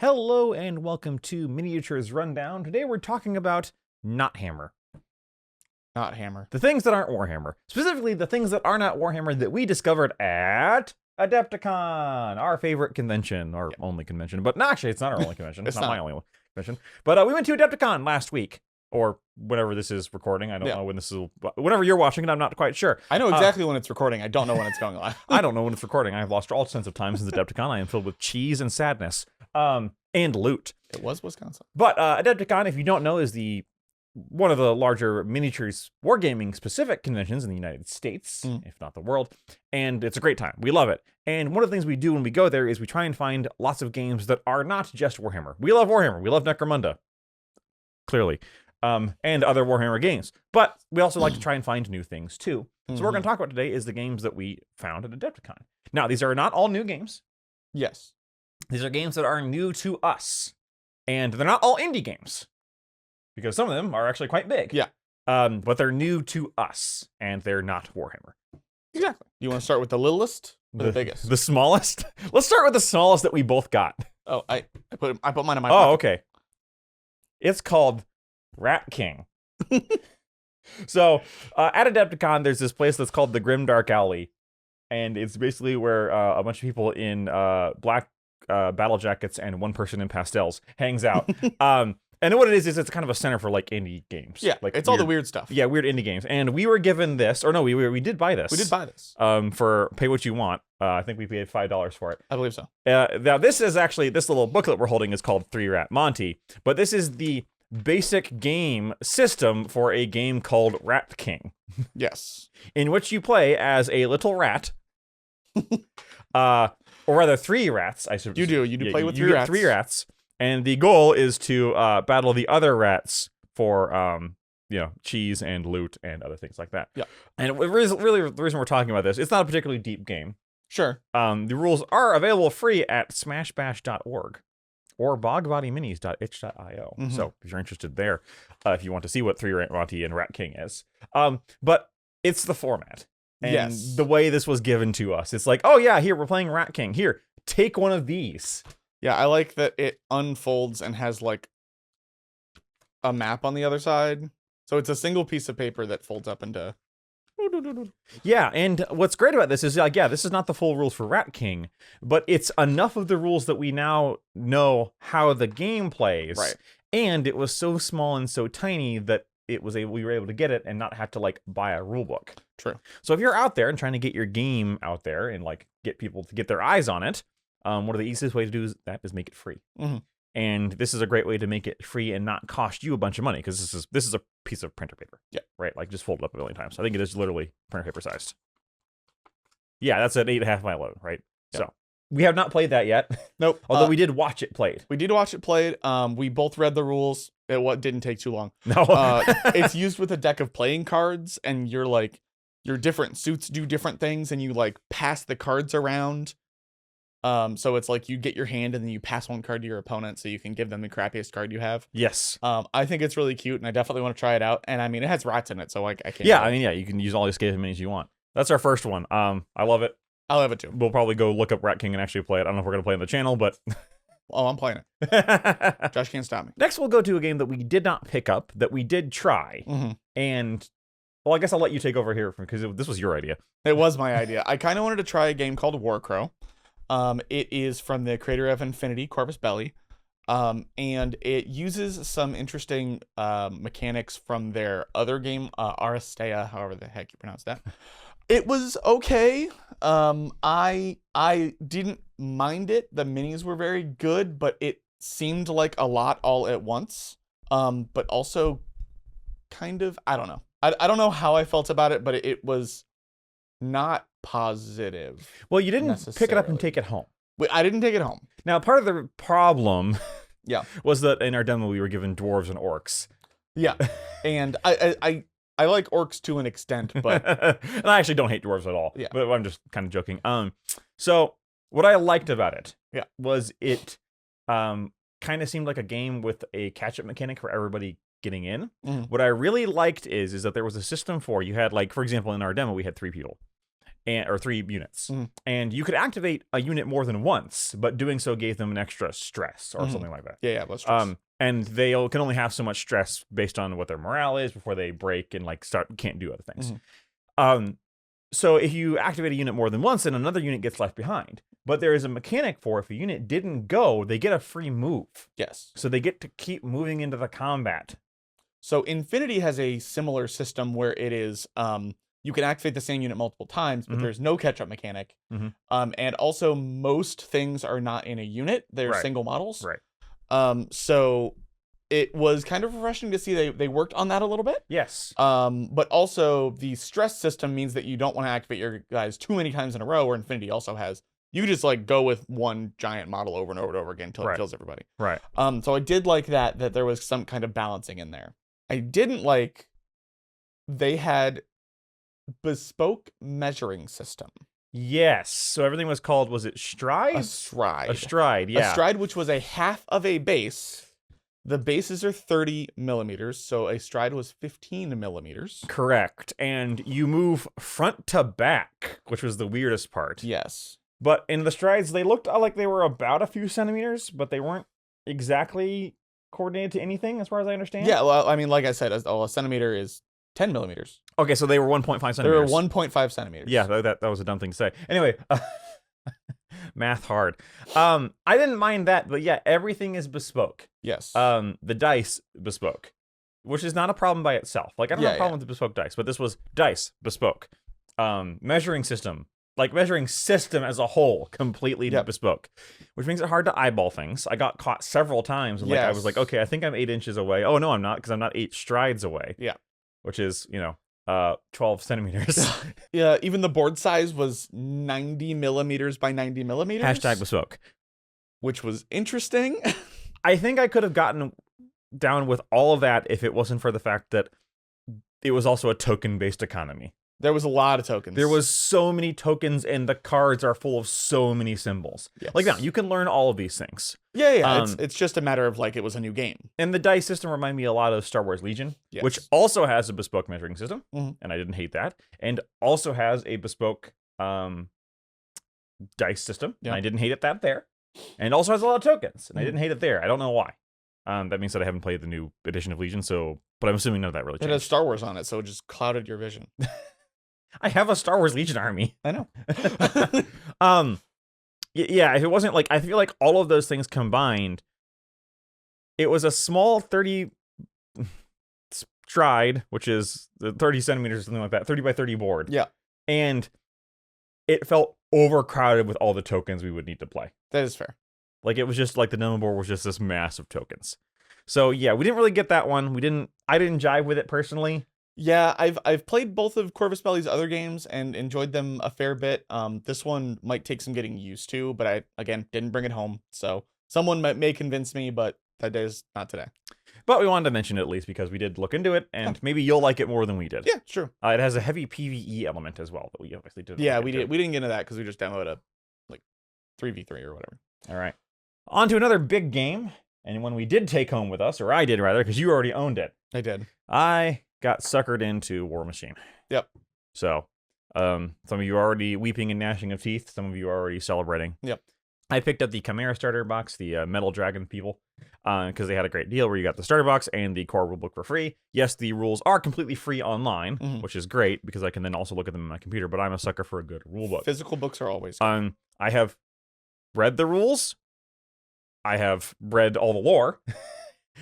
Hello and welcome to Miniatures Rundown. Today we're talking about not Hammer. Not Hammer. The things that aren't Warhammer. Specifically, the things that are not Warhammer that we discovered at Adepticon, our favorite convention, our only convention. But no, actually, it's not our only convention. It's not my only convention. But we went to Adepticon last week, or whenever this is recording. I don't know when this is. Whenever you're watching it, I'm not quite sure. I know exactly when it's recording. I don't know when it's going live. I don't know when it's recording. I've lost all sense of time since Adepticon. I am filled with cheese and sadness. And loot. It was Wisconsin. But Adepticon, if you don't know, is one of the larger miniatures wargaming specific conventions in the United States, if not the world. And it's a great time. We love it. And one of the things we do when we go there is we try and find lots of games that are not just Warhammer. We love Warhammer. We love Necromunda. Clearly. And other Warhammer games. But we also like to try and find new things too. So what we're going to talk about today is the games that we found at Adepticon. Now, these are not all new games. Yes. These are games that are new to us. And they're not all indie games. Because some of them are actually quite big. Yeah. But they're new to us. And they're not Warhammer. Exactly. You want to start with the littlest or the biggest? The smallest? Let's start with the smallest that we both got. Oh, I put mine in my pocket. Oh, okay. It's called Rat King. So, at Adepticon, there's this place that's called the Grimdark Alley. And it's basically where a bunch of people in black battle jackets and one person in pastels hangs out. And what it is it's kind of a center for like indie games. Yeah, like it's all the weird stuff. Yeah, weird indie games. And we were given this, or no, we did buy this. We did buy this. For pay what you want. I think we paid $5 for it. I believe so. Now this is actually, this little booklet we're holding is called 3 Rat Monty, but this is the basic game system for a game called Rat King. Yes. In which you play as a little rat. Or rather 3 rats, I suppose. You do play with 3 get rats. 3 rats. And the goal is to battle the other rats for cheese and loot and other things like that. Yeah. And really the reason we're talking about this, it's not a particularly deep game. Sure. The rules are available free at smashbash.org or bogbodyminis.itch.io. So if you're interested there, if you want to see what 3 Rat Monty and Rat King is. But it's the format. And the way this was given to us. It's like, oh yeah, here, we're playing Rat King. Here, take one of these. Yeah, I like that it unfolds and has like a map on the other side. So it's a single piece of paper that folds up into... Yeah, and what's great about this is, like, yeah, this is not the full rules for Rat King, but it's enough of the rules that we now know how the game plays. Right. And it was so small and so tiny that we were able to get it and not have to, like, buy a rule book. True. So if you're out there and trying to get your game out there and, like, get people to get their eyes on it, one of the easiest ways to do that is make it free. And this is a great way to make it free and not cost you a bunch of money, because this is a piece of printer paper. Yeah. Right? Like, just fold it up a million times. I think it is literally printer paper sized. Yeah, that's an 8.5 by 11, right? Yeah. So we have not played that yet. Nope. Although we did watch it played. We did watch it played. We both read the rules. It didn't take too long. No. It's used with a deck of playing cards, and your different suits do different things, and you like pass the cards around. So it's like you get your hand and then you pass one card to your opponent so you can give them the crappiest card you have. Yes. I think it's really cute, and I definitely want to try it out. And I mean, it has rats in it, so I can't. Yeah, I mean, yeah, you can use all the escape minis you want. That's our first one. I love it. I'll have it too. We'll probably go look up Rat King and actually play it. I don't know if we're going to play on the channel, but... Oh, I'm playing it. Josh can't stop me. Next, we'll go to a game that we did not pick up, that we did try. And, well, I guess I'll let you take over here, because this was your idea. It was my idea. I kind of wanted to try a game called Warcrow. It is from the creator of Infinity, Corvus Belli. And it uses some interesting mechanics from their other game, Aristea, however the heck you pronounce that. It was okay. I didn't mind it. The minis were very good, but it seemed like a lot all at once. But also kind of, I don't know. I don't know how I felt about it, but it was not positive. Well, you didn't pick it up and take it home. I didn't take it home. Now, part of the problem was that in our demo we were given dwarves and orcs. Yeah. And I like orcs to an extent, but... and I actually don't hate dwarves at all. Yeah. But I'm just kind of joking. So what I liked about it was it kind of seemed like a game with a catch-up mechanic for everybody getting in. What I really liked is that there was a system for, you had, like, for example, in our demo, we had 3 people. or 3 units. Mhm. And you could activate a unit more than once, but doing so gave them an extra stress or something like that. Yeah, let's stress. And they can only have so much stress based on what their morale is before they break and like can't do other things. So if you activate a unit more than once, then another unit gets left behind. But there is a mechanic for if a unit didn't go, they get a free move. Yes. So they get to keep moving into the combat. So Infinity has a similar system where it is you can activate the same unit multiple times, but there's no catch-up mechanic. And also most things are not in a unit; they're single models. Right. So it was kind of refreshing to see they worked on that a little bit. Yes. But also the stress system means that you don't want to activate your guys too many times in a row, where Infinity also has. You just like go with one giant model over and over and over again until it kills everybody. Right. So I did like that there was some kind of balancing in there. I didn't like they had bespoke measuring system. Yes. So everything was called, was it stride? A stride. A stride, yeah. A stride, which was a half of a base. The bases are 30 millimeters, so a stride was 15 millimeters. Correct. And you move front to back, which was the weirdest part. Yes. But in the strides, they looked like they were about a few centimeters, but they weren't exactly coordinated to anything, as far as I understand. Yeah, well, I mean, like I said, a centimeter is 10 millimeters. Okay, so they were 1.5 centimeters. They were 1.5 centimeters. Yeah, that was a dumb thing to say. Anyway, math hard. I didn't mind that, but yeah, everything is bespoke. Yes. The dice bespoke, which is not a problem by itself. Like, I don't have a problem with the bespoke dice, but this was dice bespoke. Measuring system. Like, measuring system as a whole, completely bespoke, which makes it hard to eyeball things. I got caught several times, and I was like, okay, I think I'm 8 inches away. Oh, no, I'm not, because I'm not 8 strides away. Yeah. Which is, 12 centimeters. Yeah, even the board size was 90 millimeters by 90 millimeters. Hashtag bespoke. Which was interesting. I think I could have gotten down with all of that if it wasn't for the fact that it was also a token-based economy. There was a lot of tokens. There was so many tokens, and the cards are full of so many symbols. Yes. Like, now, you can learn all of these things. Yeah. It's just a matter of, like, it was a new game. And the dice system reminded me a lot of Star Wars Legion, which also has a bespoke measuring system, and I didn't hate that, and also has a bespoke dice system, and I didn't hate it there, and also has a lot of tokens, and I didn't hate it there. I don't know why. That means that I haven't played the new edition of Legion, but I'm assuming none of that really changed. It has Star Wars on it, so it just clouded your vision. I have a Star Wars Legion army. I know. Yeah, if it wasn't like, I feel like all of those things combined, it was a small 30 stride, which is 30 centimeters or something like that, 30 by 30 board. Yeah. And it felt overcrowded with all the tokens we would need to play. That is fair. Like, it was just like the number board was just this mass of tokens. So yeah, we didn't really get that one. I didn't jive with it personally. Yeah, I've played both of Corvus Belli's other games and enjoyed them a fair bit. This one might take some getting used to, but I, again, didn't bring it home. So someone may convince me, but that day is not today. But we wanted to mention it at least because we did look into it, and maybe you'll like it more than we did. Yeah, sure. It has a heavy PvE element as well that we obviously did. Yeah, we didn't get into that because we just downloaded a 3v3 or whatever. All right. On to another big game, and one we did take home with us, or I did rather, because you already owned it. I did. I got suckered into War Machine. Yep. So, some of you are already weeping and gnashing of teeth. Some of you are already celebrating. Yep. I picked up the Chimera starter box, the Metal Dragon people, because they had a great deal where you got the starter box and the core rulebook for free. Yes, the rules are completely free online, which is great because I can then also look at them on my computer, but I'm a sucker for a good rulebook. Physical books are always good. I have read the rules. I have read all the lore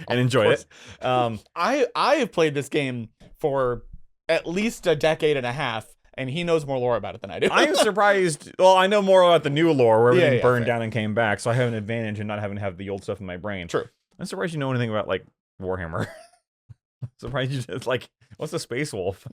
and enjoyed it. I have played this game for at least a decade and a half, and he knows more lore about it than I do. I'm surprised. Well, I know more about the new lore where everything burned fair. down and came back, so I have an advantage in not having to have the old stuff in my brain. True. I'm surprised you know anything about, like, Warhammer. Surprised you just, like, what's a Space Wolf?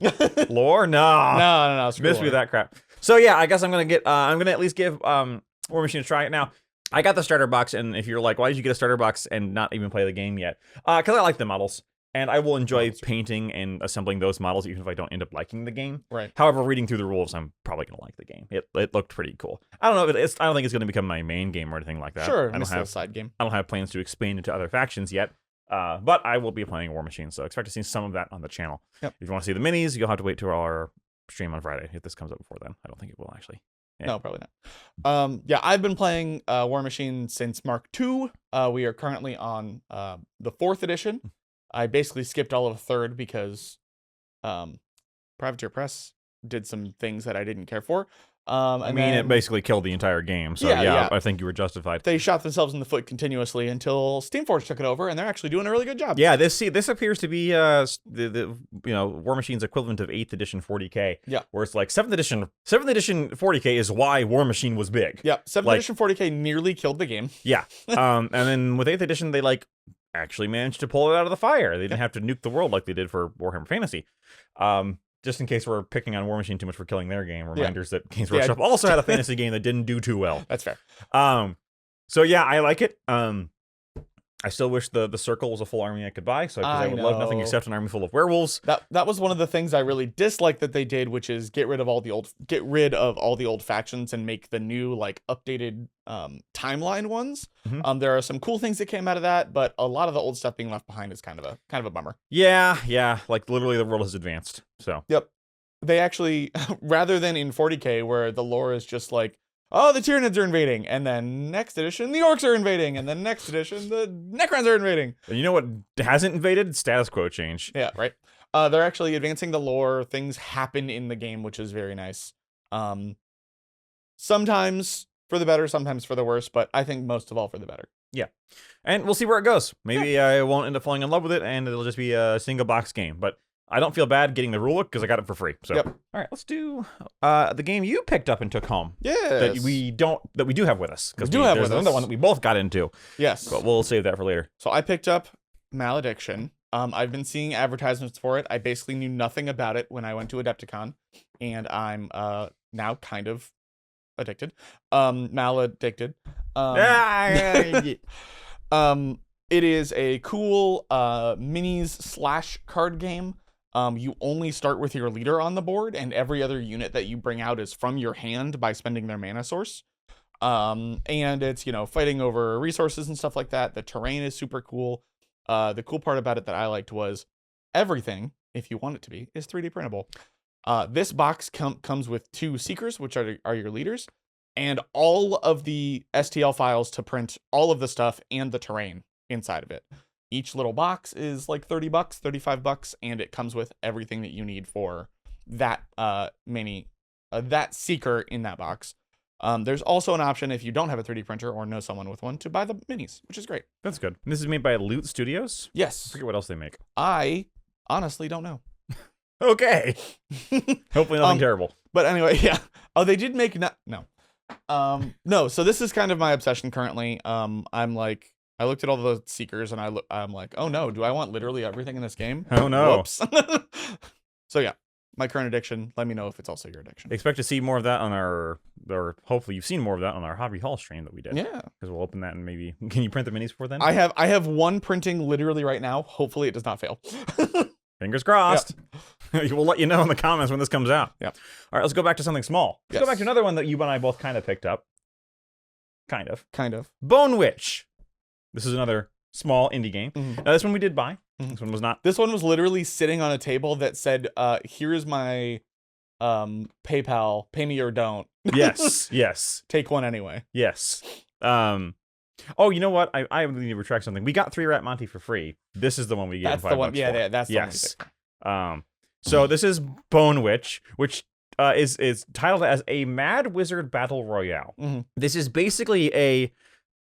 Lore? No. No. Miss me with that crap. So, yeah, I guess I'm going to at least give War Machine a try. Now, I got the starter box, and if you're like, why did you get a starter box and not even play the game yet? Because I like the models, and I will enjoy painting and assembling those models, even if I don't end up liking the game. Right. However, reading through the rules, I'm probably going to like the game. It looked pretty cool. I don't know, but I don't think it's going to become my main game or anything like that. Sure, it's a side game. I don't have plans to expand into other factions yet, but I will be playing War Machine, so expect to see some of that on the channel. Yep. If you want to see the minis, you'll have to wait till our stream on Friday if this comes up before then. I don't think it will actually. Yeah. No, probably not. Yeah, I've been playing War Machine since Mark II. We are currently on the 4th edition. I basically skipped all of 3rd because Privateer Press did some things that I didn't care for. I mean, it basically killed the entire game. So yeah, I think you were justified. They shot themselves in the foot continuously until Steamforge took it over, and they're actually doing a really good job. Yeah, this appears to be the War Machine's equivalent of 8th edition 40K. Yeah, where it's like 7th edition 40K is why War Machine was big. Yeah, 7th edition 40K nearly killed the game. Yeah, and then with 8th edition they actually managed to pull it out of the fire. They didn't have to nuke the world like they did for Warhammer Fantasy. Just in case we're picking on War Machine too much for killing their game, reminders that Games Workshop also had a fantasy game that didn't do too well. That's fair. So yeah, I like it. I still wish the Circle was a full army I could buy, so I would love nothing except an army full of werewolves. That was one of the things I really disliked that they did, which is get rid of all the old factions and make the new updated timeline ones. Mm-hmm. There are some cool things that came out of that, but a lot of the old stuff being left behind is kind of a bummer. Yeah, literally the world has advanced. So yep, they actually rather than in 40K where the lore is just oh, the Tyranids are invading, and then next edition, the Orcs are invading, and then next edition, the Necrons are invading. And you know what hasn't invaded? Status quo change. Yeah, right. They're actually advancing the lore. Things happen in the game, which is very nice. Sometimes for the better, sometimes for the worse, but I think most of all for the better. Yeah. And we'll see where it goes. Maybe I won't end up falling in love with it, and it'll just be a single box game. But I don't feel bad getting the rulebook because I got it for free. So, all right, let's do the game you picked up and took home. Yes. That we do have with us. There's another one that we both got into. Yes. But we'll save that for later. So I picked up Malediction. I've been seeing advertisements for it. I basically knew nothing about it when I went to Adepticon, and I'm now kind of addicted. Maledicted. It is a cool minis / card game. You only start with your leader on the board, and every other unit that you bring out is from your hand by spending their mana source. And it's, fighting over resources and stuff like that. The terrain is super cool. The cool part about it that I liked was everything, if you want it to be, is 3D printable. This box comes with 2 Seekers, which are your leaders, and all of the STL files to print all of the stuff and the terrain inside of it. Each little box is like $30, $35, and it comes with everything that you need for that that Seeker in that box. There's also an option if you don't have a 3D printer or know someone with one to buy the minis, which is great. That's good. And this is made by Loot Studios? Yes. I forget what else they make. I honestly don't know. Okay. Hopefully nothing terrible. But anyway, yeah. Oh, they did make no. No, so this is kind of my obsession currently. I looked at all the Seekers and I'm like, oh no, do I want literally everything in this game? Oh no. Whoops. So yeah, my current addiction. Let me know if it's also your addiction. Expect to see more of that on or hopefully you've seen more of that on our Hobby Hall stream that we did. Yeah. Because we'll open that and maybe, can you print the minis for then? I have one printing literally right now. Hopefully it does not fail. Fingers crossed. Yep. We'll let you know in the comments when this comes out. Yep. All right, let's go back to something small. Let's go back to another one that you and I both kind of picked up. Kind of. Bone Witch. This is another small indie game. Mm-hmm. Now, this one we did buy. Mm-hmm. This one was not. This one was literally sitting on a table that said, here's my PayPal, pay me or don't. Yes. Take one anyway. Yes. Oh, you know what? I need to retract something. We got 3 Rat Monty for free. This is the one we gave. That's the one. Yeah, that's the one. So this is Bone Witch, which is titled as a Mad Wizard Battle Royale. Mm-hmm. This is basically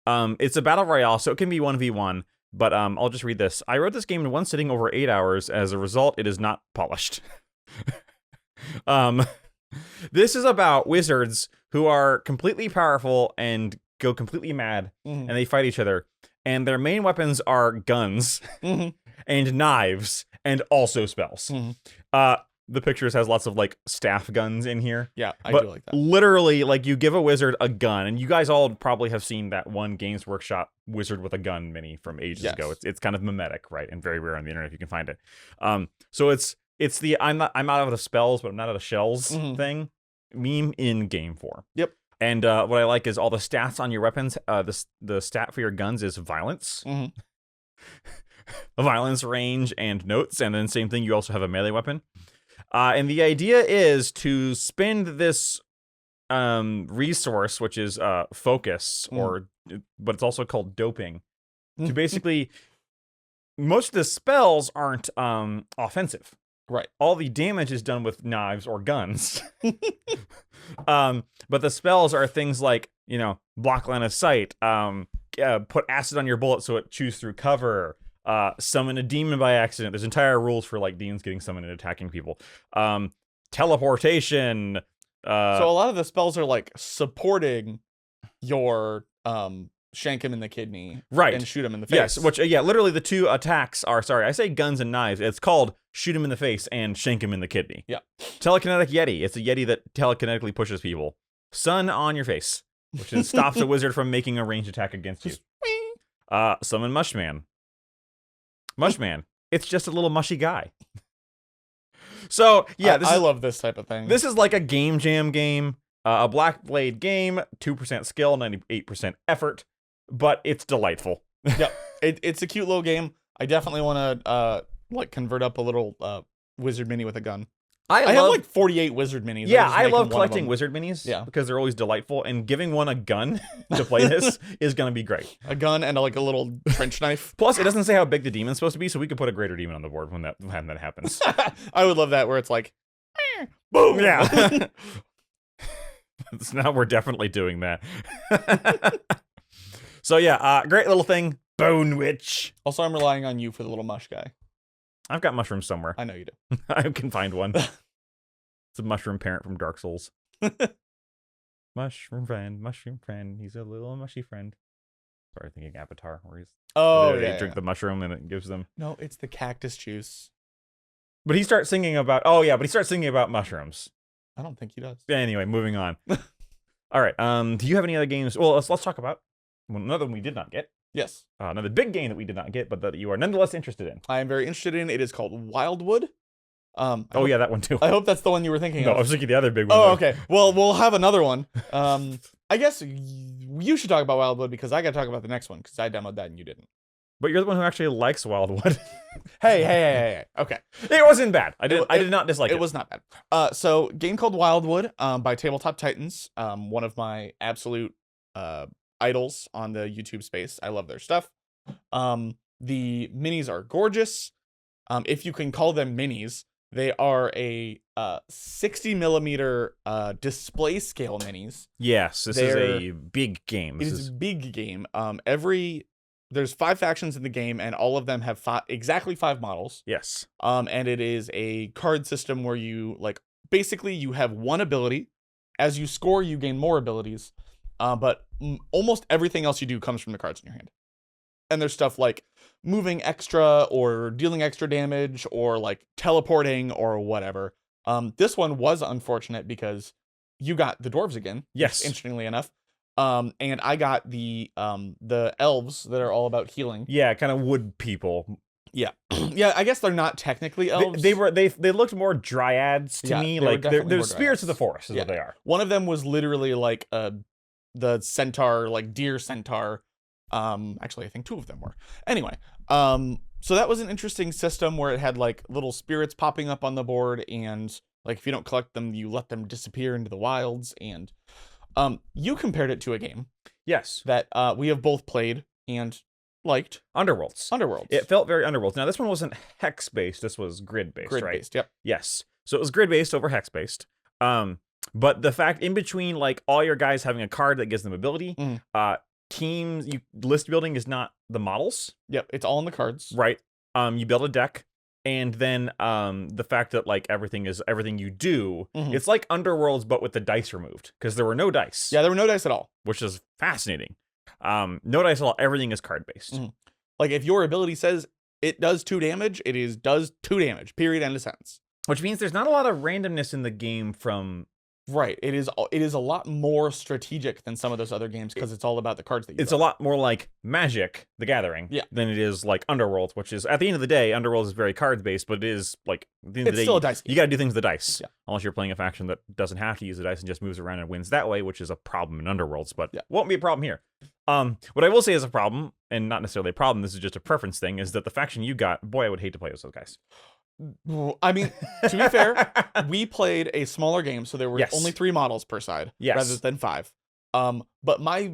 it's a battle royale, so it can be 1v1. But I'll just read this. I wrote this game in one sitting over 8 hours. As a result, it is not polished. This is about wizards who are completely powerful and go completely mad, and they fight each other. And their main weapons are guns and knives and also spells. The pictures has lots of staff guns in here. Yeah, I do like that. Literally, you give a wizard a gun, and you guys all probably have seen that one Games Workshop wizard with a gun mini from ages ago. It's kind of mimetic, right, and very rare on the internet if you can find it. So it's the I'm out of the spells, but I'm not out of shells thing meme in game form. Yep. And what I like is all the stats on your weapons. The stat for your guns is violence, violence, range, and notes. And then same thing, you also have a melee weapon. And the idea is to spend this resource, which is focus, but it's also called doping, to basically most of the spells aren't offensive. Right. All the damage is done with knives or guns. But the spells are things like, block line of sight, put acid on your bullet so it chews through cover, summon a demon by accident. There's entire rules for like demons getting summoned and attacking people. Teleportation. So a lot of the spells are like supporting your shank him in the kidney, right, and shoot him in the face. Yes, which literally the two attacks are, sorry, I say guns and knives. It's called shoot him in the face and shank him in the kidney. Yeah. Telekinetic Yeti. It's a Yeti that telekinetically pushes people. Sun on your face, which stops a wizard from making a ranged attack against you. Summon Mushman. Mushman. It's just a little mushy guy. So yeah, I love this type of thing. This is like a game jam game, a Black Blade game, 2% skill, 98% effort, but it's delightful. Yep, it's a cute little game. I definitely want to like convert up a little wizard mini with a gun. I have like 48 wizard minis. Yeah, I love collecting wizard minis. Yeah, because they're always delightful, and giving one a gun to play this is gonna be great. A gun and like a little trench knife. Plus, it doesn't say how big the demon's supposed to be, so we could put a greater demon on the board when that happens. I would love that, where it's like, boom. Yeah. So now we're definitely doing that. So yeah, great little thing, Bone Witch. Also, I'm relying on you for the little mush guy. I've got mushrooms somewhere. I know you do. I can find one. It's a mushroom parent from Dark Souls. Mushroom friend. He's a little mushy friend. Sorry, thinking Avatar, where they drink the mushroom and it gives them. No, it's the cactus juice. But he starts singing about. Mushrooms. I don't think he does. Anyway, moving on. All right. Do you have any other games? Well, let's talk about another one we did not get. Yes. Another big game that we did not get, but that you are nonetheless interested in. I am very interested in. It is called Wildwood. That one too. I hope that's the one you were thinking of. No, I was thinking the other big one. Oh, okay. Well, we'll have another one. I guess you should talk about Wildwood because I got to talk about the next one because I demoed that and you didn't. But you're the one who actually likes Wildwood. Hey. Okay. It wasn't bad. I did not dislike it. It was not bad. So game called Wildwood, by Tabletop Titans, one of my absolute idols on the YouTube space. I love their stuff. The minis are gorgeous. If you can call them minis, they are a 60 millimeter display scale minis. Yes, this is a big game. It is a big game. There's 5 factions in the game, and all of them have exactly 5 models. Yes. And it is a card system where you basically you have one ability. As you score, you gain more abilities. But almost everything else you do comes from the cards in your hand. And there's stuff like moving extra or dealing extra damage or like teleporting or whatever. This one was unfortunate because you got the dwarves again. Yes. Interestingly enough. And I got the elves that are all about healing. Yeah, kind of wood people. Yeah. Yeah, I guess they're not technically elves. They looked more dryads to me. Like they're spirits of the forest is what they are. One of them was literally like the centaur, like deer centaur. Actually I think 2 of them were. Anyway, so that was an interesting system where it had like little spirits popping up on the board, and like if you don't collect them, you let them disappear into the wilds. And you compared it to a game. Yes. That we have both played and liked. Underworlds. It felt very Underworlds. Now, this one wasn't hex-based. This was grid-based, right? Grid-based, yep. Yes. So it was grid-based over hex-based. But the fact in between, like, all your guys having a card that gives them ability, teams, list building is not the models. Yep, it's all in the cards. Right. You build a deck. And then the fact that like everything you do, it's like Underworlds but with the dice removed, because there were no dice. Yeah, there were no dice at all, which is fascinating. No dice at all. Everything is card based. Like if your ability says it does 2 damage, it does 2 damage. Period. End of sentence. Which means there's not a lot of randomness in the game from. Right. It is a lot more strategic than some of those other games because it's all about the cards that you It's a lot more like Magic, the Gathering, than it is like Underworld, which is, at the end of the day, Underworld is very card-based, but it is, like, at the end of the day, still a dice game. You got to do things with the dice. Yeah. Unless you're playing a faction that doesn't have to use the dice and just moves around and wins that way, which is a problem in Underworlds, but won't be a problem here. What I will say is a problem, and not necessarily a problem, this is just a preference thing, is that the faction you got, boy, I would hate to play with those guys. I mean, to be fair, we played a smaller game, so there were Yes. only 3 models per side Yes. rather than 5. But my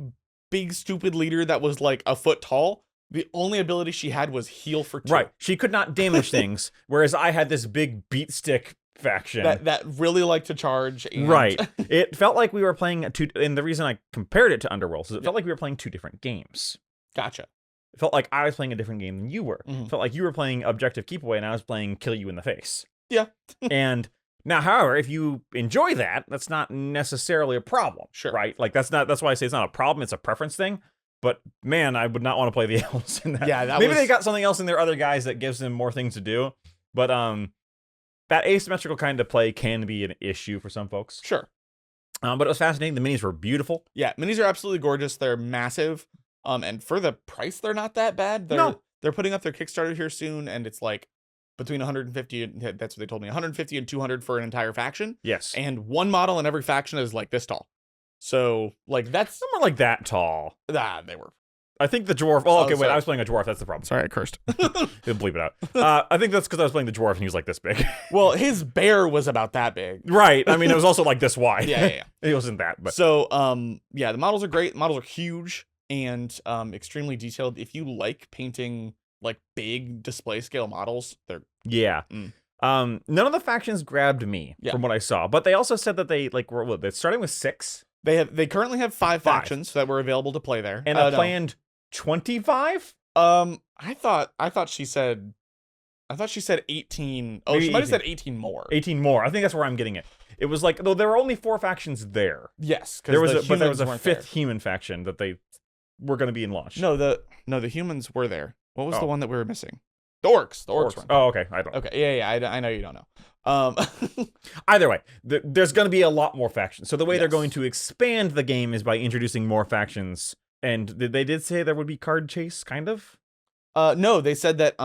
big stupid leader that was like a foot tall, the only ability she had was heal for 2. Right. She could not damage things, whereas I had this big beat stick faction. That really liked to charge. And... Right. It felt like we were playing and the reason I compared it to Underworld is it felt like we were playing 2 different games. Gotcha. It felt like I was playing a different game than you were. Mhm. It felt like you were playing Objective Keep Away and I was playing Kill You in the Face. Yeah. And now, however, if you enjoy that, that's not necessarily a problem. Sure. Right? Like that's why I say it's not a problem, it's a preference thing. But man, I would not want to play the elves in that. Yeah, Maybe they got something else in their other guys that gives them more things to do. But that asymmetrical kind of play can be an issue for some folks. Sure. But it was fascinating. The minis were beautiful. Yeah, minis are absolutely gorgeous. They're massive. And for the price, they're not that bad. They're putting up their Kickstarter here soon, and it's like between 150 and that's what they told me, 150 and 200 for an entire faction. Yes. And one model in every faction is like this tall. So like that's Somewhere like that tall. they were. I think the dwarf. Oh, okay, wait. sorry. I was playing a dwarf. That's the problem. Sorry, I cursed. Didn't bleep it out. I think that's because I was playing the dwarf and he was like this big. Well, his bear was about that big. Right. I mean, it was also like this wide. Yeah. It wasn't that, but So yeah, the models are great. The models are huge and extremely detailed. If you like painting like big display scale models, they're yeah. None of the factions grabbed me from what I saw, but they also said that they like were they're starting with 6. They currently have 5 factions that were available to play there. And a planned 25? I thought she said 18. Oh, Maybe she might have 18. said 18 more. 18 more. I think that's where I'm getting it. It was like, though there were only 4 factions there. Yes, There was the there was a humans 5th weren't human faction that they were going to be in launch. there. No, the humans were there. What was the one that we were missing? The orcs. The orcs weren't there. Oh, okay. I don't. Okay, yeah, I know you don't know. Either way, there's going to be a lot more factions. So the way they're Yes. going to expand the game is by introducing more factions. And they did say there would be card chase, kind of. No, they said that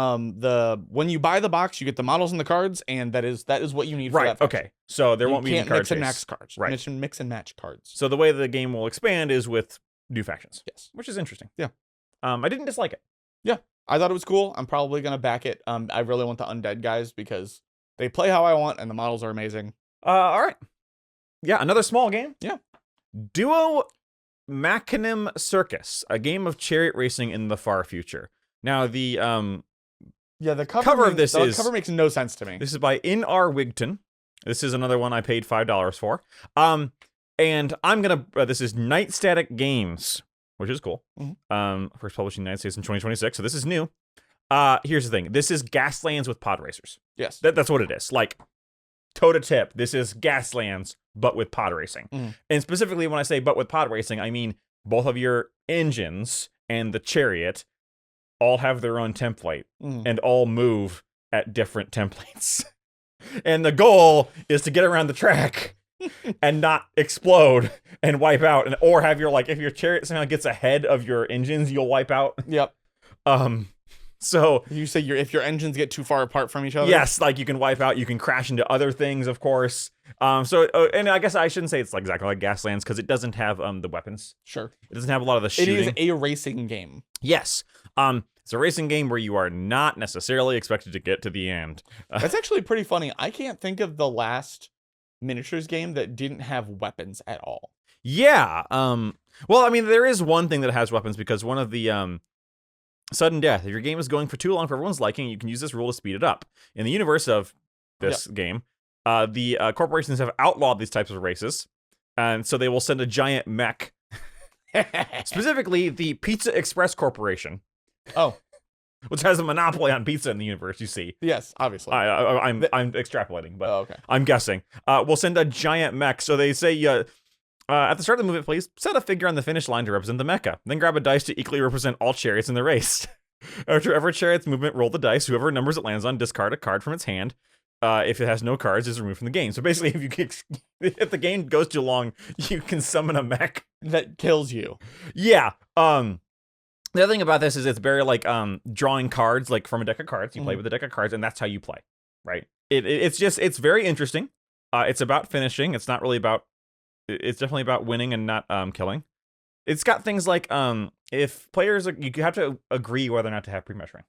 when you buy the box, you get the models and the cards, and that is what you need for that faction. Okay. So there won't be any can't card mix chase. and match cards. Right. Mix and match cards. So the way the game will expand is with new factions. Yes. Which is interesting. Yeah. I didn't dislike it. Yeah, I thought it was cool. I'm probably gonna back it. I really want the undead guys because they play how I want, and the models are amazing. All right. Yeah, another small game. Yeah. Duo Machinum Circus, a game of chariot racing in the far future. Now the the cover of this cover makes no sense to me. This is by In-R Wigton. This is another one I paid $5 for. And I'm gonna this is Night Static Games, which is cool. First published in the United States in 2026, so this is new. Here's the thing. This is Gaslands with pod racers. Yes. That's what it is. Like, toe to tip, this is Gaslands, but with pod racing. And specifically, when I say but with pod racing, I mean both of your engines and the chariot all have their own template and all move at different templates. And the goal is to get around the track and not explode and wipe out, or have your, like, if your chariot somehow gets ahead of your engines, you'll wipe out. Yep. So you say if your engines get too far apart from each other. yes, like you can wipe out, you can crash into other things, of course. And I guess I shouldn't say it's like exactly like Gaslands because it doesn't have the weapons. Sure. It doesn't have a lot of the shooting. It is a racing game. Yes. It's a racing game where you are not necessarily expected to get to the end. That's actually pretty funny. I can't think of the last miniatures game that didn't have weapons at all. Yeah. Well, I mean, there is one thing that has weapons because one of the sudden death. If your game is going for too long for everyone's liking, you can use this rule to speed it up. In the universe of this game, the corporations have outlawed these types of races, and so they will send a giant mech. Specifically, the Pizza Express Corporation. Oh. Which has a monopoly on pizza in the universe, you see. Yes, obviously. I'm extrapolating, but okay. I'm guessing. We'll send a giant mech. So they say, at the start of the movement, please set a figure on the finish line to represent the mecha. Then grab a dice to equally represent all chariots in the race. After every chariot's movement, roll the dice. Whoever numbers it lands on, discard a card from its hand. If it has no cards, is removed from the game. So basically, if the game goes too long, you can summon a mech that kills you. Yeah. The other thing about this is it's very like drawing cards like from a deck of cards. You play with a deck of cards, and that's how you play, right? It's very interesting. It's about finishing. It's not really about. It's definitely about winning and not killing. It's got things like if players you have to agree whether or not to have pre-measuring.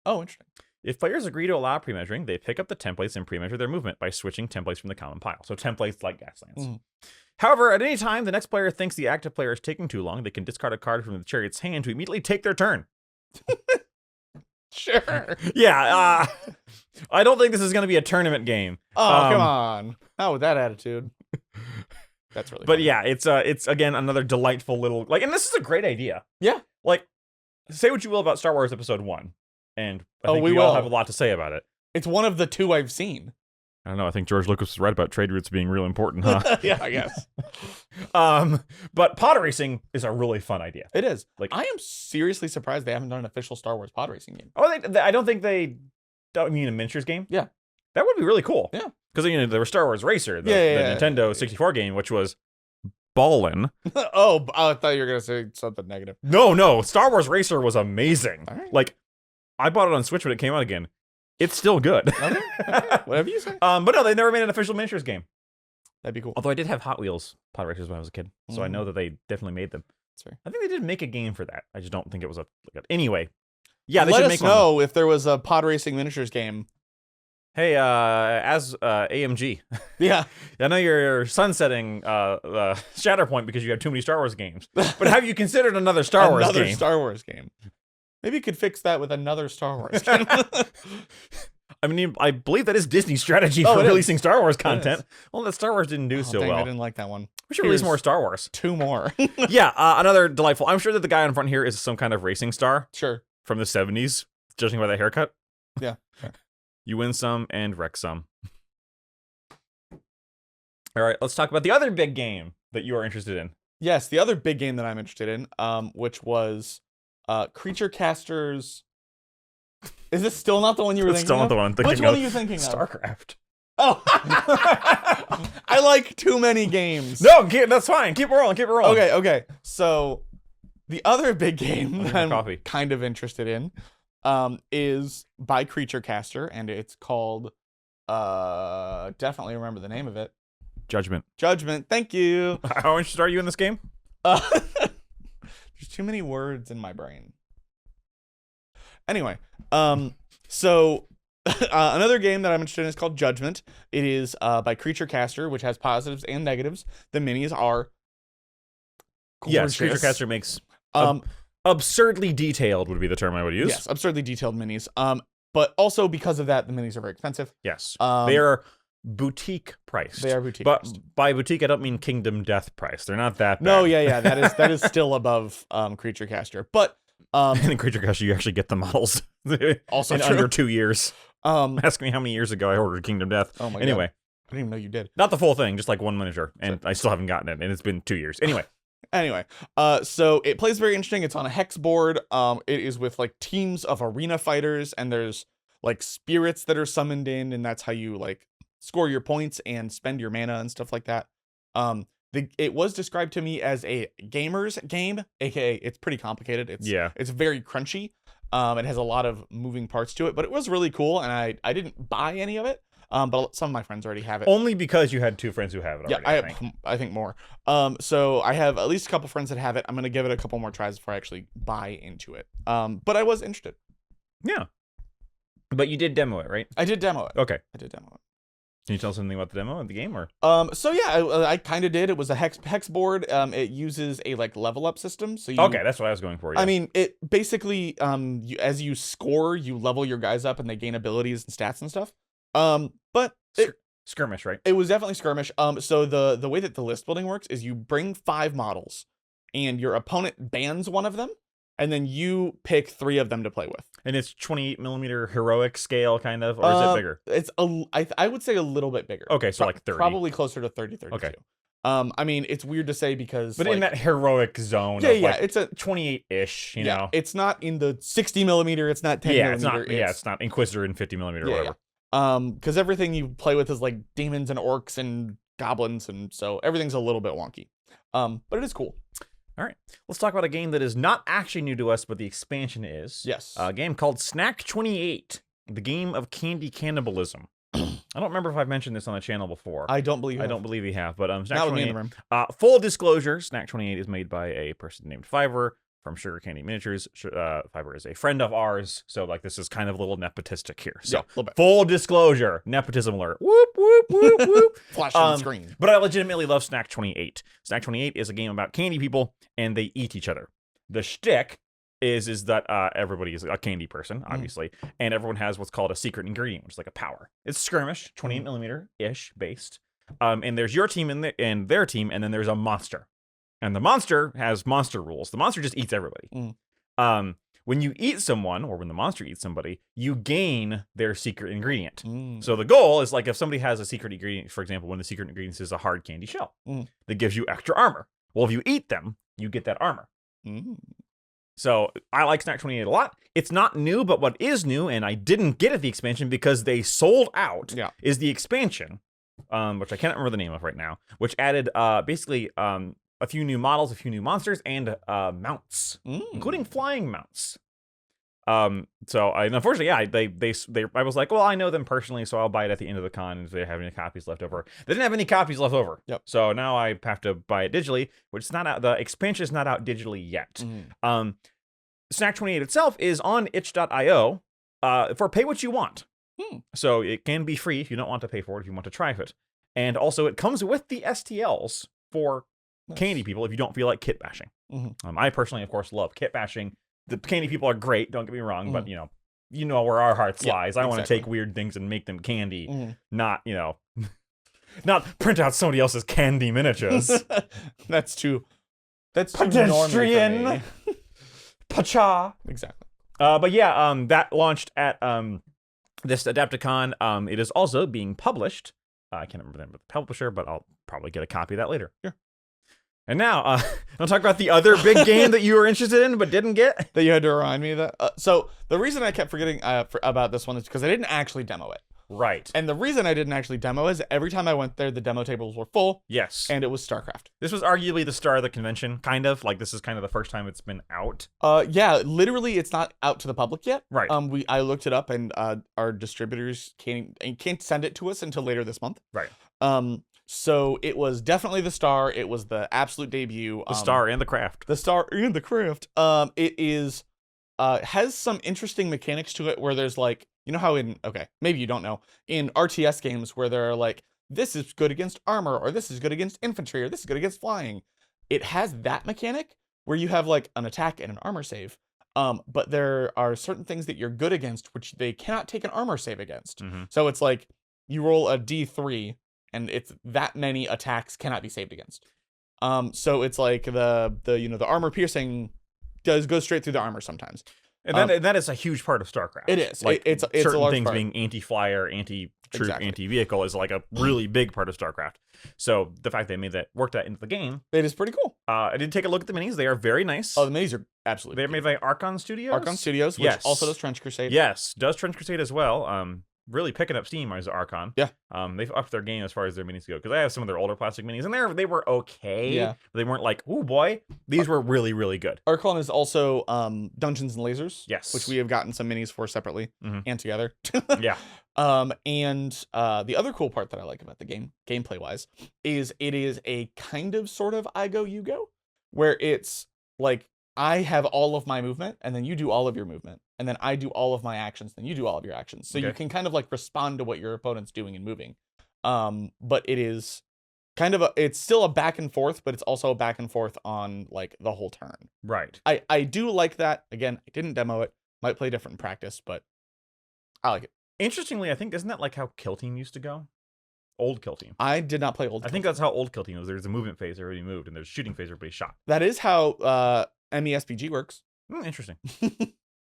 Oh, interesting. If players agree to allow pre-measuring, they pick up the templates and pre-measure their movement by switching templates from the common pile. So templates like Gaslands. Mhm. However, at any time the next player thinks the active player is taking too long, they can discard a card from the chariot's hand to immediately take their turn. Sure. Yeah, I don't think this is going to be a tournament game. Oh, come on. Not with that attitude. That's really But funny. yeah, it's again another delightful little and this is a great idea. Yeah. Like, say what you will about Star Wars Episode 1, and I think we we all will. have a lot to say about it. It's one of the 2 I've seen. I don't know. I think George Lucas was right about trade routes being real important, huh? Yeah, I guess. But pod racing is a really fun idea. It is. Like- I am seriously surprised they haven't done an official Star Wars pod racing game. Oh, I don't think they don't mean a miniatures game. Yeah. That would be really cool. Yeah. Because there was Star Wars Racer, the Yeah. Nintendo 64 game, which was ballin'. Oh, I thought you were going to say something negative. No, Star Wars Racer was amazing. All right. Like, I bought it on Switch when it came out again. It's still good. Okay. Whatever you say. But no, they never made an official miniatures game. That'd be cool. Although I did have Hot Wheels pod racers when I was a kid, so I know that they definitely made them. That's fair. I think they did make a game for that. I just don't think it was anyway. Yeah, they Let should us make one. know if there was a pod racing miniatures game. Hey, as AMG, Yeah. I know you're sunsetting Shatterpoint because you have too many Star Wars games. But have you considered another Star Wars Another game? Star Wars game. Maybe you could fix that with another Star Wars game. I mean, I believe that is Disney's strategy Oh, for it is. releasing Star Wars It content. is. Well, that Star Wars didn't do Oh, so dang, I well. didn't like that one. We should release Here's more Star Wars. 2 more. Yeah, another delightful. I'm sure that the guy in front here is some kind of racing star Sure. from the 70s, judging by that haircut. Yeah. Sure. You win some and wreck some. All right, let's talk about the other big game that you are interested in. Yes, the other big game that I'm interested in, which was Creature Casters. Is this still not the one you were It's thinking still not of? the one I'm thinking Which one of. are you thinking of? StarCraft. Oh. I like too many games. No, that's fine. Keep it rolling. Keep it rolling. Okay. So the other big game that I'm coffee. kind of interested in is by Creature Caster, and it's called definitely remember the name of it. Judgment. Judgment. Thank you. How interested are you in this game? There's too many words in my brain. Anyway, so another game that I'm interested in is called Judgment. It is by Creature Caster, which has positives and negatives. The minis are gorgeous. Yes, Creature Caster makes Um, absurdly detailed would be the term I would use. yes, absurdly detailed minis. But also because of that, the minis are very expensive. Yes. Um, They are boutique priced. They are boutique. But priced. by boutique, I don't mean Kingdom Death price. They're not that bad. No, yeah, that is still above Creature Caster. But And in Creature Caster, you actually get the models also in true. under 2 years. Ask me how many years ago I ordered Kingdom Death. Oh my Anyway, God. I didn't even know you did. not the full thing, just like one miniature, and I still haven't gotten it, and it's been 2 years. Anyway, So it plays very interesting. It's on a hex board. It is with like teams of arena fighters, and there's like spirits that are summoned in, and that's how you like score your points and spend your mana and stuff like that. It was described to me as a gamer's game, aka it's pretty complicated. It's very crunchy. It has a lot of moving parts to it, but it was really cool, and I didn't buy any of it. But some of my friends already have it. only because you had 2 friends who have it already. Yeah, I think more. So I have at least a couple friends that have it. I'm gonna give it a couple more tries before I actually buy into it. But I was interested. Yeah. But you did demo it, right? I did demo it. Okay. I did demo it. Can you tell us something about the demo of the game, or? So yeah, I kind of did. It was a hex board. It uses a like level up system. So you, Okay, that's what I was going for. Yeah. I mean, it basically as you score, you level your guys up and they gain abilities and stats and stuff. But skirmish, right? it was definitely skirmish. So the way that the list building works is you bring 5 models, and your opponent bans one of them, and then you pick 3 of them to play with. And it's 28mm heroic scale, kind of, or is it bigger? It's I would say a little bit bigger. Okay, so like 30. Probably closer to 30, 32. Okay. I mean, it's weird to say because But like, in that heroic zone, yeah, of yeah, like it's a 28-ish, you know? it's not in the 60mm, it's not 10mm. Yeah, it's not Inquisitor in 50mm or whatever. Because everything you play with is like demons and orcs and goblins, and so everything's a little bit wonky. But it is cool. All right, let's talk about a game that is not actually new to us, but the expansion is. Yes. A game called Snack 28, the game of candy cannibalism. I don't remember if I've mentioned this on the channel before. I don't believe. I don't believe we have, but Snack Not with me in 28. the room. Full disclosure: Snack 28 is made by a person named Fiverr. from Sugar Candy Miniatures. Fiber is a friend of ours, so like this is kind of a little nepotistic here. So a little bit. full disclosure, nepotism alert. Whoop whoop whoop whoop. Flash on the screen. But I legitimately love Snack 28. Snack 28 is a game about candy people, and they eat each other. The shtick is that everybody is a candy person, obviously, and everyone has what's called a secret ingredient, which is like a power. It's skirmish, 28 millimeter ish based, and there's your team and their team, and then there's a monster, and the monster has monster rules. The monster just eats everybody. When you eat someone, or when the monster eats somebody, you gain their secret ingredient. So the goal is like if somebody has a secret ingredient, for example, when the secret ingredient is a hard candy shell that gives you extra armor. Well, if you eat them, you get that armor. So I like Snack 28 a lot. It's not new, but what is new, and I didn't get at the expansion because they sold out, is the expansion, which I can't remember the name of right now, which added basically a few new models, a few new monsters, and mounts, including flying mounts. So unfortunately, I was like, well, I know them personally, so I'll buy it at the end of the con if they have any copies left over. They didn't have any copies left over. So now I have to buy it digitally, which is not out. The expansion is not out digitally yet. Snack 28 itself is on itch.io for pay what you want. So it can be free if you don't want to pay for it, if you want to try it. And also it comes with the STLs for candy people if you don't feel like kit bashing. I personally, of course, love kit bashing. The candy people are great, don't get me wrong, but you know where our hearts lies. I want to take weird things and make them candy, not, not print out somebody else's candy miniatures. That's too pedestrian. Pacha. Exactly. But yeah, that launched at this Adepticon. It is also being published. I can't remember the name of the publisher, but I'll probably get a copy of that later. Sure. And now, I'll talk about the other big game that you were interested in but didn't get. That you had to remind me of that. So the reason I kept forgetting about this one is because I didn't actually demo it. Right. And the reason I didn't actually demo is every time I went there, the demo tables were full. Yes. And it was StarCraft. This was arguably the star of the convention, kind of. Like, this is kind of the first time it's been out. Yeah, literally, it's not out to the public yet. Right. I looked it up, and our distributors can't send it to us until later this month. Right. So it was definitely the star. It was the absolute debut. The star and the craft. The star and the craft. It is has some interesting mechanics to it where there's like, you know how maybe you don't know, in RTS games where there are like, this is good against armor, or this is good against infantry, or this is good against flying. It has that mechanic where you have like an attack and an armor save. But there are certain things that you're good against which they cannot take an armor save against. So it's like you roll a D3 and it's that many attacks cannot be saved against. So it's like the armor piercing goes straight through the armor sometimes. And that is a huge part of StarCraft. It is. Like, it's certain a large things part. being anti-flyer, anti-troop, anti-vehicle is like a really big part of StarCraft. So the fact they made that work that into the game, it is pretty cool. I did take a look at the minis. They are very nice. Oh, the minis are absolutely. They're made by Archon Studios. Archon Studios, which also does Trench Crusade. Yes, does Trench Crusade as well. Really picking up steam as Archon. Yeah. They've upped their game as far as their minis go, because I have some of their older plastic minis, and they were okay. Yeah. But they weren't like, oh boy, these were really, really good. Archon is also Dungeons and Lasers. Yes. Which we have gotten some minis for separately and together. Yeah. And the other cool part that I like about the game, gameplay wise, is it is a kind of sort of I go, you go, where it's like I have all of my movement, and then you do all of your movement, and then I do all of my actions, then you do all of your actions. So you can kind of like respond to what your opponent's doing and moving. But it is kind of it's still a back and forth, but it's also a back and forth on like the whole turn. Right. I do like that. Again, I didn't demo it. Might play different in practice, but I like it. Interestingly, I think, isn't that like how Kill Team used to go? Old Kill Team. I did not play Old Kill I think that's how Old Kill Team was. There's a movement phase, everybody moved, and there's a shooting phase, everybody shot. That is how MESBG works. Interesting.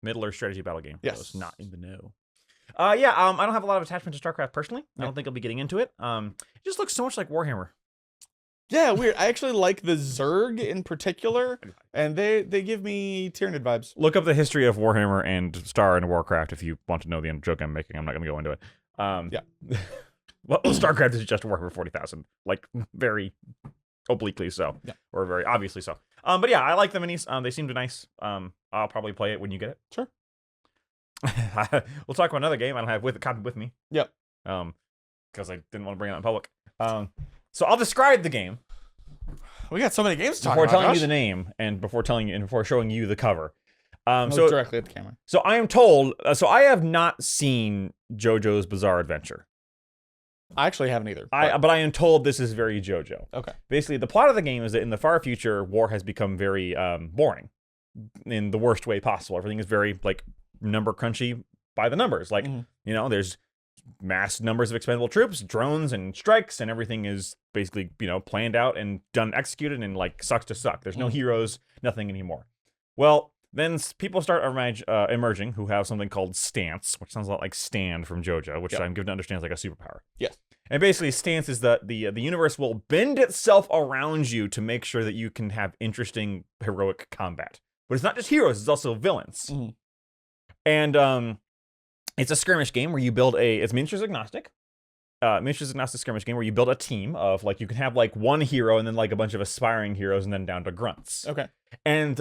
Middle-earth strategy battle game. Yes. I was not in the know. I don't have a lot of attachment to StarCraft personally. I don't think I'll be getting into it. It just looks so much like Warhammer. Yeah, weird. I actually like the Zerg in particular, and they give me Tyranid vibes. Look up the history of Warhammer and Star and Warcraft if you want to know the joke I'm making. I'm not going to go into it. Yeah. Well, StarCraft is just Warhammer 40,000. Like, very obliquely so. Yeah. Or very obviously so. But yeah, I like the minis. They seem nice. I'll probably play it when you get it. Sure. We'll talk about another game I don't have a copy with me. Yep. Because I didn't want to bring it out in public. So I'll describe the game. We got so many games to talk before about. telling Josh. you the name and before showing you the cover. Look directly at the camera. So I am told. So I have not seen JoJo's Bizarre Adventure. I actually haven't either. But I am told this is very JoJo. Okay. Basically, the plot of the game is that in the far future, war has become very boring, in the worst way possible. Everything is very like number crunchy by the numbers. Like there's mass numbers of expendable troops, drones, and strikes, and everything is basically planned out and done, executed, and like sucks to suck. There's no heroes, nothing anymore. Well, then people start emerging who have something called stance, which sounds a lot like stand from JoJo, which I'm given to understand is like a superpower. Yes. And basically, stance is that the universe will bend itself around you to make sure that you can have interesting heroic combat. But it's not just heroes; it's also villains. And it's a skirmish game where you build it's miniatures agnostic. Miniatures agnostic skirmish game where you build a team of like you can have like one hero and then like a bunch of aspiring heroes and then down to grunts. Okay. And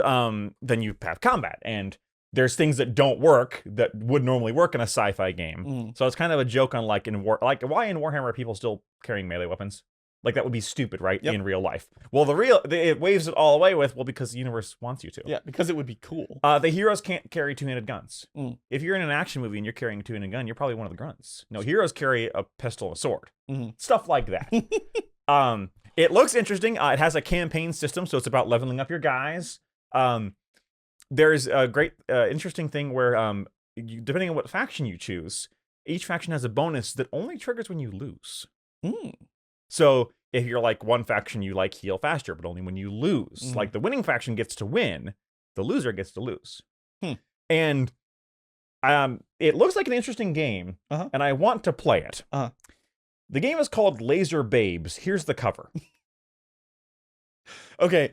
then you have combat, and there's things that don't work that would normally work in a sci-fi game. So it's kind of a joke on like why in Warhammer are people still carrying melee weapons? Like that would be stupid, right? In real life. Well, it waves it all away with because the universe wants you to. Yeah, because it would be cool. The heroes can't carry two-handed guns. If you're in an action movie and you're carrying a two-handed gun, you're probably one of the grunts. No, heroes carry a pistol and a sword. Stuff like that. It looks interesting. It has a campaign system, so it's about leveling up your guys. There's a great, interesting thing where, depending on what faction you choose, each faction has a bonus that only triggers when you lose. So if you're like one faction, you like heal faster, but only when you lose. Like the winning faction gets to win, the loser gets to lose. And it looks like an interesting game, and I want to play it. The game is called Laser Babes. Here's the cover. Okay.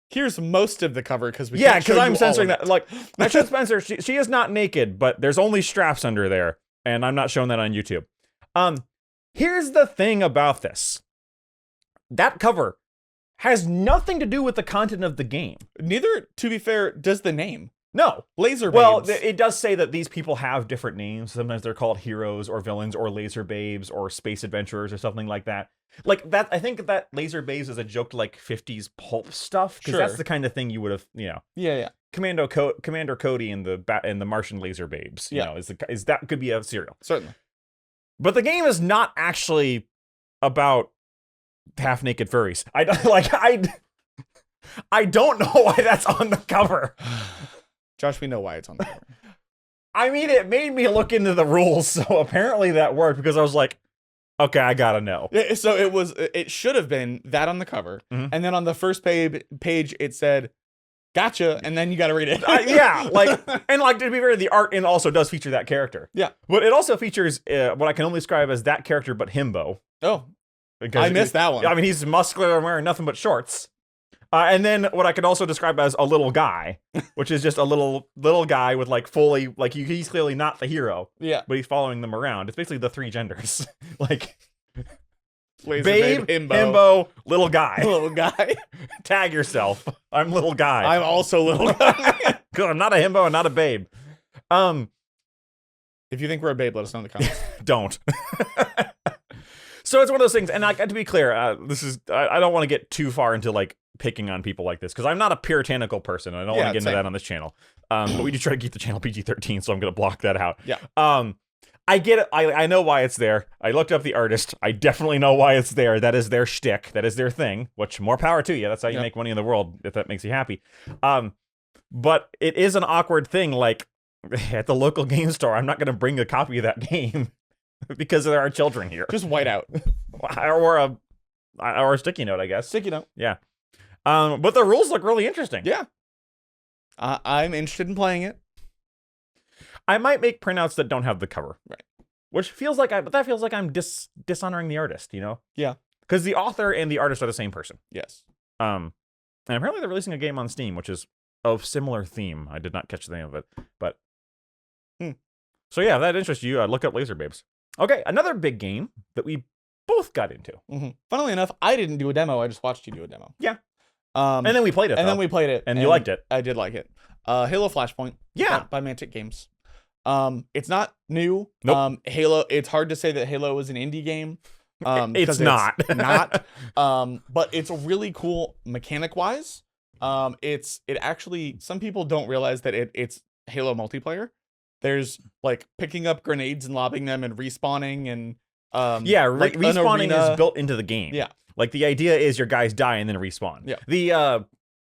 Here's most of the cover because I'm censoring that. Like, Matt Spencer, she is not naked, but there's only straps under there, and I'm not showing that on YouTube. Here's the thing about this. That cover has nothing to do with the content of the game. Neither, to be fair, does the name. No. Laser Babes. Well, it does say that these people have different names. Sometimes they're called heroes or villains or laser babes or space adventurers or something like that. Like that, I think that Laser Babes is a joke to like 50s pulp stuff, because that's the kind of thing you would have, Yeah. Commander Cody and the Martian Laser Babes, is that could be a serial. Certainly. But the game is not actually about half-naked furries. I don't know why that's on the cover. Josh, we know why it's on the cover. I mean, it made me look into the rules, so apparently that worked, because I was like, okay, I gotta know. So it should have been that on the cover, and then on the first page it said, "Gotcha," and then you gotta read it. To be fair, the art also does feature that character. Yeah, but it also features what I can only describe as that character, but himbo. Oh, I missed that one. I mean, he's muscular and wearing nothing but shorts. And then what I could also describe as a little guy, which is just a little guy with like fully, like he's clearly not the hero. Yeah. But he's following them around. It's basically the three genders. Like babe, himbo, little guy. Little guy. Tag yourself. I'm little guy. I'm also little guy. Because I'm not a himbo and not a babe. If you think we're a babe, let us know in the comments. Don't. So it's one of those things, and to be clear, I don't want to get too far into like picking on people like this, because I'm not a puritanical person, and I don't want to get into that on this channel. But we do try to keep the channel PG-13, so I'm going to block that out. Yeah. I get it. I know why it's there. I looked up the artist. I definitely know why it's there. That is their shtick. That is their thing, which more power to you. That's how you make money in the world, if that makes you happy. But it is an awkward thing, like, at the local game store, I'm not going to bring a copy of that game because there are children here. Just white out. or a sticky note, I guess. Sticky note. Yeah. But the rules look really interesting. Yeah. I'm interested in playing it. I might make printouts that don't have the cover. Right. Which feels like that feels like I'm dishonoring the artist, Yeah. Because the author and the artist are the same person. Yes. And apparently they're releasing a game on Steam, which is of similar theme. I did not catch the name of it, but so yeah, if that interests you, look up Laser Babes. Okay, another big game that we both got into. Funnily enough, I didn't do a demo. I just watched you do a demo. Yeah. And then we played it. And you liked it. I did like it. Halo Flashpoint. Yeah. By Mantic Games. It's not new. Nope. Halo. It's hard to say that Halo is an indie game. It's 'cause not. not. But it's really cool mechanic wise. It actually, some people don't realize that it's Halo multiplayer. There's like picking up grenades and lobbing them and respawning and Yeah, like an respawning arena. is built into the game. Yeah. Like the idea is your guys die and then respawn. Yeah.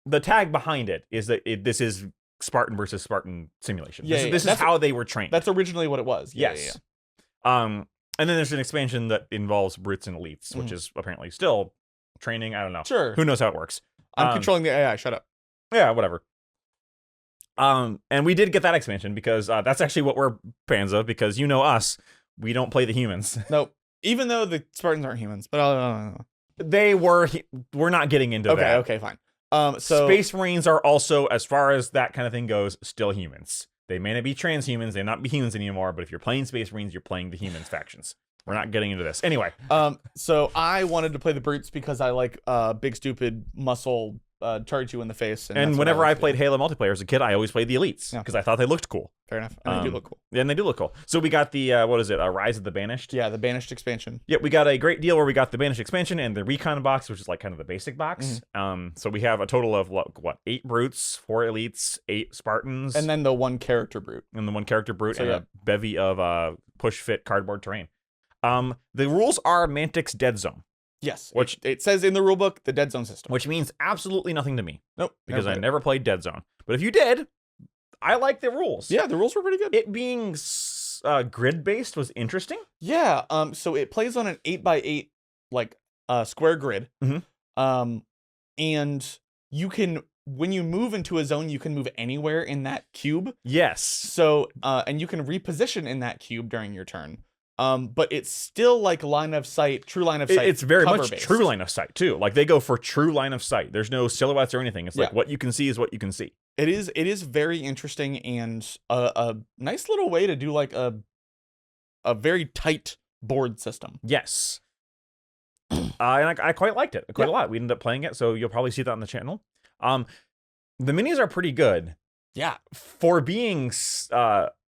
The tag behind it is that this is Spartan versus Spartan simulation. Yeah, This is how they were trained. That's originally what it was. Yes. And then there's an expansion that involves brutes and elites, which is apparently still training. I don't know. Sure. Who knows how it works? I'm controlling the AI. Shut up. Yeah, whatever. And we did get that expansion because that's actually what we're fans of, because you know us, we don't play the humans. Nope. Even though the Spartans aren't humans, but We're not getting into that. Okay, fine. So Space Marines are also, as far as that kind of thing goes, still humans. They may not be transhumans, they may not be humans anymore, but if you're playing Space Marines, you're playing the humans factions. We're not getting into this. Anyway. So I wanted to play the brutes because I like big stupid muscle charge you in the face. And whenever I played Halo multiplayer as a kid, I always played the elites because I thought they looked cool. Fair enough. And they do look cool. And they do look cool. So we got the Rise of the Banished. Yeah, the Banished expansion. Yeah, we got a great deal where we got the Banished expansion and the Recon box, which is like kind of the basic box. So we have a total of what 8 brutes, 4 elites, 8 Spartans, and then the 1 character brute. And the 1 character brute, So, and yeah. a bevy of push fit cardboard terrain. The rules are Mantic's Dead Zone. Yes, Which it says in the rulebook, the Dead Zone system. Which means absolutely nothing to me. Nope. Because I never played Dead Zone. But if you did, I like the rules. Yeah, the rules were pretty good. It being grid-based was interesting. Yeah, so it plays on an 8x8 like square grid. And you can, when you move into a zone, you can move anywhere in that cube. Yes. So and you can reposition in that cube during your turn. But it's still like line of sight, true line of sight. It's very much cover-based. true line of sight too. Like they go for true line of sight. There's no silhouettes or anything. It's like what you can see is what you can see. It is very interesting and a nice little way to do like a very tight board system. Yes. And I quite liked it quite a lot. We ended up playing it, so you'll probably see that on the channel. The minis are pretty good. Yeah. For being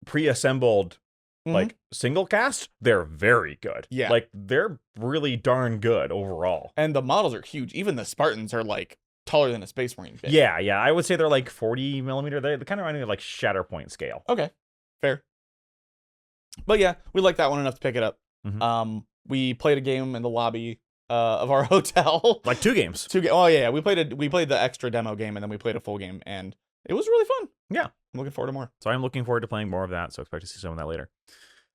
pre-assembled like single cast, they're very good. Yeah. Like they're really darn good overall. And the models are huge. Even the Spartans are like taller than a Space Marine. Bit. Yeah. I would say they're like 40 millimeter. They're kind of running like Shatterpoint scale. Okay. Fair. But yeah, we like that one enough to pick it up. We played a game in the lobby of our hotel. Like 2 games. Oh yeah, we played the extra demo game and then we played a full game and it was really fun. Yeah. I'm looking forward to more. So I'm looking forward to playing more of that. So expect to see some of that later.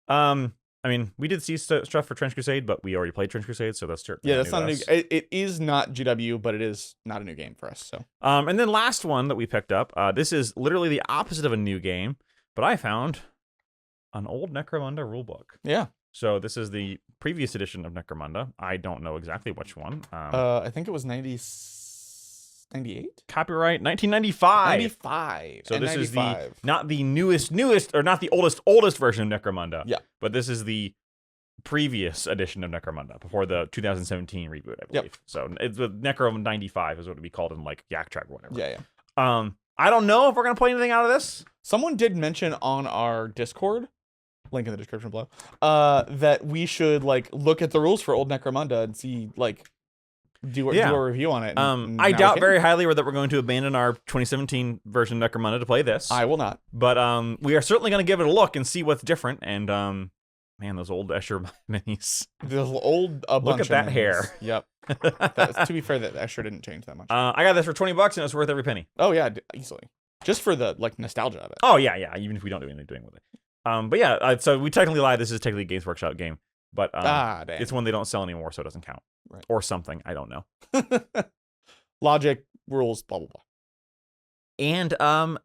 I mean, we did see stuff for Trench Crusade, but we already played Trench Crusade, so that's yeah, that's not new. It is not GW, but it is not a new game for us. So and then last one that we picked up. This is literally the opposite of a new game, but I found an old Necromunda rulebook. Yeah. So this is the previous edition of Necromunda. I don't know exactly which one. I think it was 98? Copyright 1995. 95. So this 95. is not the newest, or not the oldest version of Necromunda. Yeah. But this is the previous edition of Necromunda before the 2017 reboot, I believe. Yep. So it's the Necro 95 is what it would be called in like Yak Track or whatever. Yeah. I don't know if we're gonna play anything out of this. Someone did mention on our Discord, link in the description below, that we should like look at the rules for old Necromunda and see like do a review on it. I doubt very highly that we're going to abandon our 2017 version of Necromunda to play this. I will not. But we are certainly going to give it a look and see what's different. And man, those old Escher minis. Those old look at that hair. Yep. To be fair, that Escher didn't change that much. I got this for $20 and it's worth every penny. Oh yeah, easily. Just for the like nostalgia of it. Oh yeah. Even if we don't do anything with it. But yeah, so we technically lied. This is technically a Games Workshop game, but damn. It's one they don't sell anymore, so it doesn't count. Right. Or something. I don't know. Logic, rules, blah blah blah. And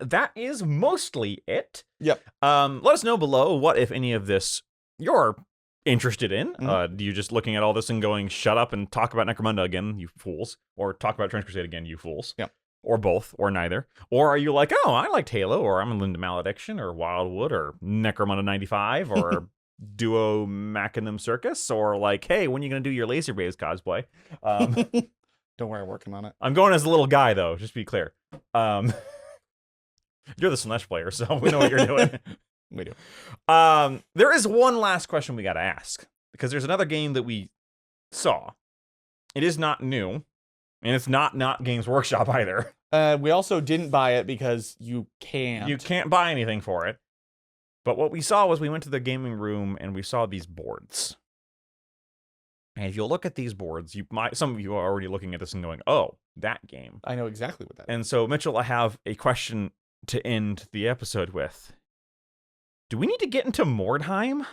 that is mostly it. Yep. Let us know below what, if any of this, you're interested in. Do you just looking at all this and going, shut up and talk about Necromunda again, you fools, or talk about Trench Crusade again, you fools. Yep. Or both, or neither. Or are you like, oh, I liked Halo, or I'm into Malediction, or Wildwood, or Necromunda 95, or Duo Machinum Circus, or like, hey, when are you going to do your Laser Bays cosplay? Don't worry, I'm working on it. I'm going as a little guy, though, just to be clear. You're the Slanesh player, so we know what you're doing. We do. There is one last question we got to ask, because there's another game that we saw, it is not new, and it's not Games Workshop either. We also didn't buy it because you can't. You can't buy anything for it. But what we saw was we went to the gaming room and we saw these boards. And if you look at these boards, some of you are already looking at this and going, "Oh, that game." I know exactly what that is. And so, Mitchell, I have a question to end the episode with. Do we need to get into Mordheim?